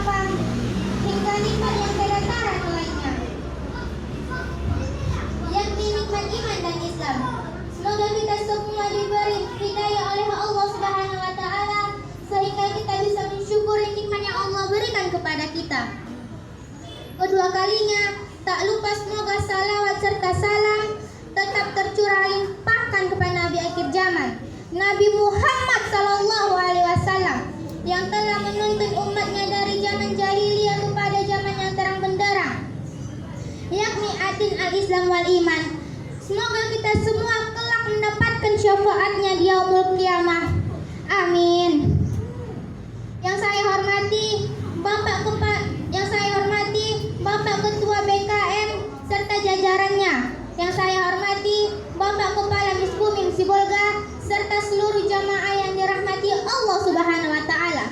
apa hingga nikmat yang tiada tara nilainya, yakni nikmat iman dan Islam. Semoga kita semua diberi hidayah oleh Allah Subhanahu wa taala sehingga kita bisa mensyukuri nikmat yang Allah berikan kepada kita. Kedua kalinya, tak lupa semoga salawat serta salam tetap tercurah limpahkan kepada Nabi akhir zaman, Nabi Muhammad SAW, yang telah menuntun umatnya dari zaman jahiliyah kepada zaman yang terang benderang, yakni adin al-Islam wal iman. Semoga kita semua kelak mendapatkan syafaatnya di yaumul qiyamah. Amin. Yang saya hormati Bapak Ketua BKM serta jajarannya. Yang saya hormati Bapak Kepala Misbumim Sibolga serta seluruh jamaah yang dirahmati Allah Subhanahu wa taala.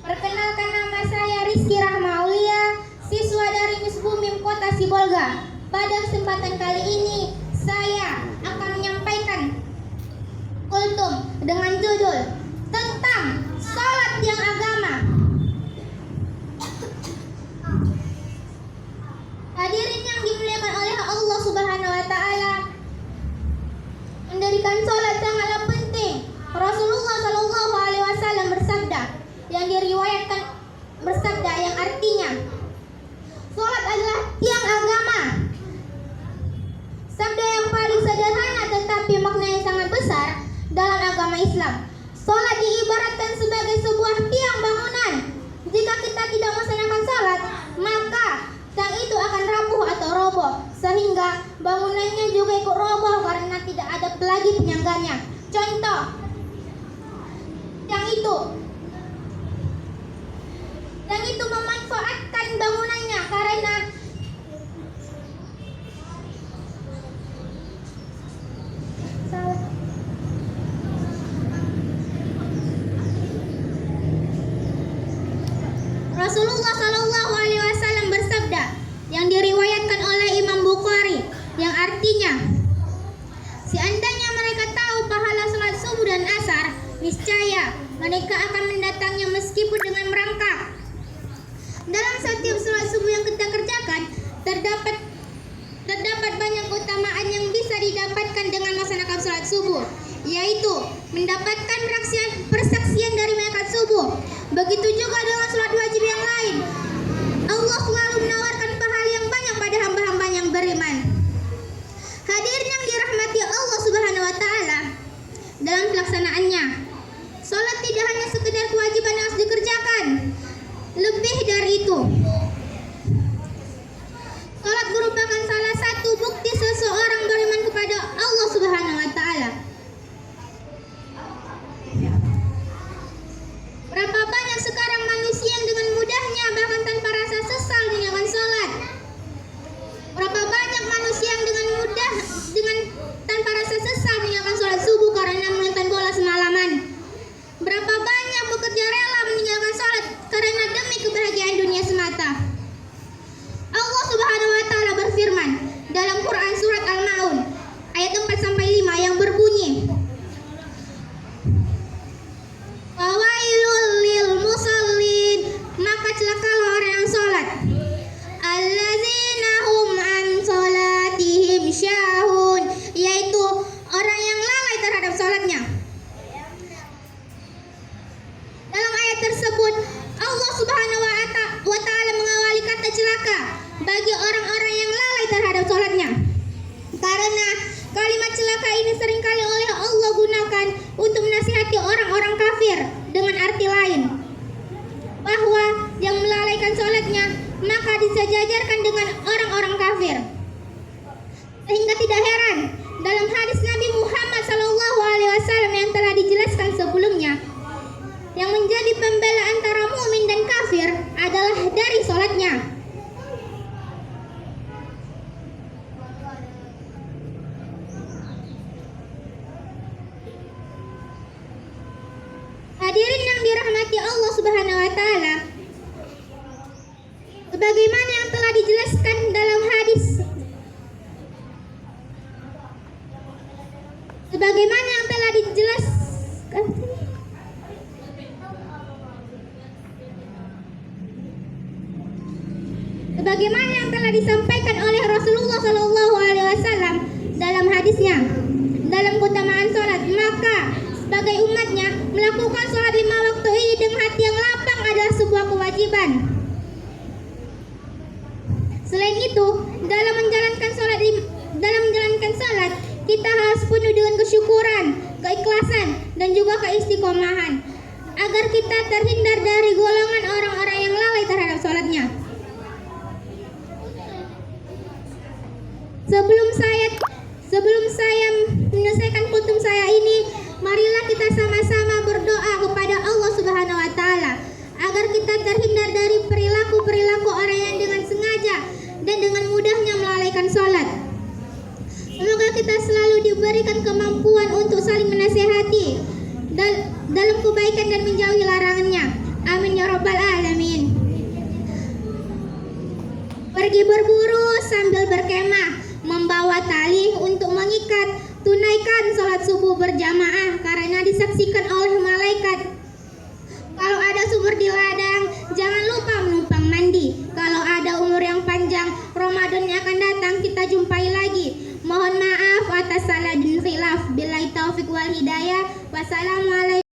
Perkenalkan, nama saya Rizky Rahma Aulia, siswa dari Misbumim Kota Sibolga. Pada kesempatan kali ini saya akan menyampaikan kultum dengan judul tentang salat yang agama. Hadirin yang dimuliakan oleh Allah Subhanahu wa taala, mendirikan salat sangatlah penting. Rasulullah Shallallahu alaihi wasallam bersabda, yang diriwayatkan bersabda yang artinya salat adalah tiang agama. Sabda yang paling sederhana tetapi maknanya sangat besar dalam agama Islam. Salat diibaratkan sebagai sebuah tiang bangunan. Jika kita tidak melaksanakan salat, maka tiang itu akan rapuh atau roboh, sehingga bangunannya juga ikut roboh karena tidak ada lagi penyangganya. Contoh, tiang itu memanfaatkan bangunannya karena Rasulullah Shallallahu alaihi wasallam bersabda yang diriwayatkan oleh Imam Bukhari yang artinya, seandainya mereka tahu pahala salat subuh dan asar, niscaya mereka akan mendatangnya meskipun dengan merangkak. Dalam setiap salat subuh yang kita kerjakan terdapat banyak keutamaan yang bisa didapatkan dengan melaksanakan salat subuh, yaitu mendapatkan persaksian dari malaikat subuh. Begitu juga dengan salat wajib yang lain. Allah selalu menawarkan pahala yang banyak pada hamba-hamba yang beriman. Hadirin yang dirahmati Allah Subhanahu wa taala, dalam pelaksanaannya, salat tidak hanya sekedar kewajiban yang harus dikerjakan. Lebih dari itu, salat merupakan salah satu bukti seseorang beriman kepada Allah Subhanahu wa taala. Berapa banyak sekarang manusia yang dengan mudahnya bahkan tanpa rasa sesal meninggalkan salat. Berapa banyak manusia yang dengan tanpa rasa sesal meninggalkan salat subuh karena menonton bola semalaman. Berapa banyak bekerja rela meninggalkan salat karena demi kebahagiaan dunia semata. Allah Subhanahu wa taala berfirman dalam Quran surat Al-Maun ayat 4 sampai 5 yang berbunyi, "Fawailul lil musallin," maka celakalah orang yang salat, "allazina hum an salatihim syahun," yaitu orang yang lalai terhadap salatnya. Dalam ayat tersebut Allah Subhanahu wa taala mengawali kata celaka bagi orang-orang yang lalai terhadap salatnya. Karena kalimat celaka ini seringkali oleh Allah gunakan untuk menasihati orang-orang kafir dengan arti lain, bahwa yang melalaikan salatnya maka disejajarkan dengan orang-orang kafir. Sehingga tidak heran dalam hadis Nabi Muhammad SAW yang telah dijelaskan sebelumnya, yang menjadi pembela antara mukmin dan kafir adalah dari salatnya. Hadirin yang dirahmati Allah Subhanahu wa taala, sebagaimana yang telah dijelaskan dalam hadis, sebagaimana yang telah dijelaskan sebagaimana yang telah disampaikan oleh Rasulullah SAW dalam hadisnya dalam keutamaan sholat. Maka sebagai umatnya melakukan sholat 5 waktu ini dengan hati yang lapang adalah sebuah kewajiban. Selain itu, dalam menjalankan sholat kita harus penuh dengan kesyukuran, keikhlasan, dan juga keistiqomahan agar kita terhindar dari golongan orang-orang yang lalai terhadap sholatnya. Sebelum saya menyelesaikan kultum saya ini, marilah kita sama-sama berdoa kepada Allah Subhanahu wa taala agar kita terhindar dari perilaku-perilaku orang yang dengan sengaja dan dengan mudahnya melalaikan sholat. Semoga kita selalu diberikan kemampuan untuk saling menasihati dalam kebaikan dan menjauhi larangannya. Amin ya rabbal alamin. Pergi berburu sambil berkemah, membawa tali untuk mengikat, tunaikan sholat subuh berjamaah karena disaksikan oleh malaikat. Kalau ada sumur di ladang, jangan lupa menumpang mandi. Kalau ada umur yang panjang, Ramadan yang akan datang kita jumpai lagi. Mohon maaf atas salah dan khilaf. Billahi taufiq wal hidayah. Wassalamualaikum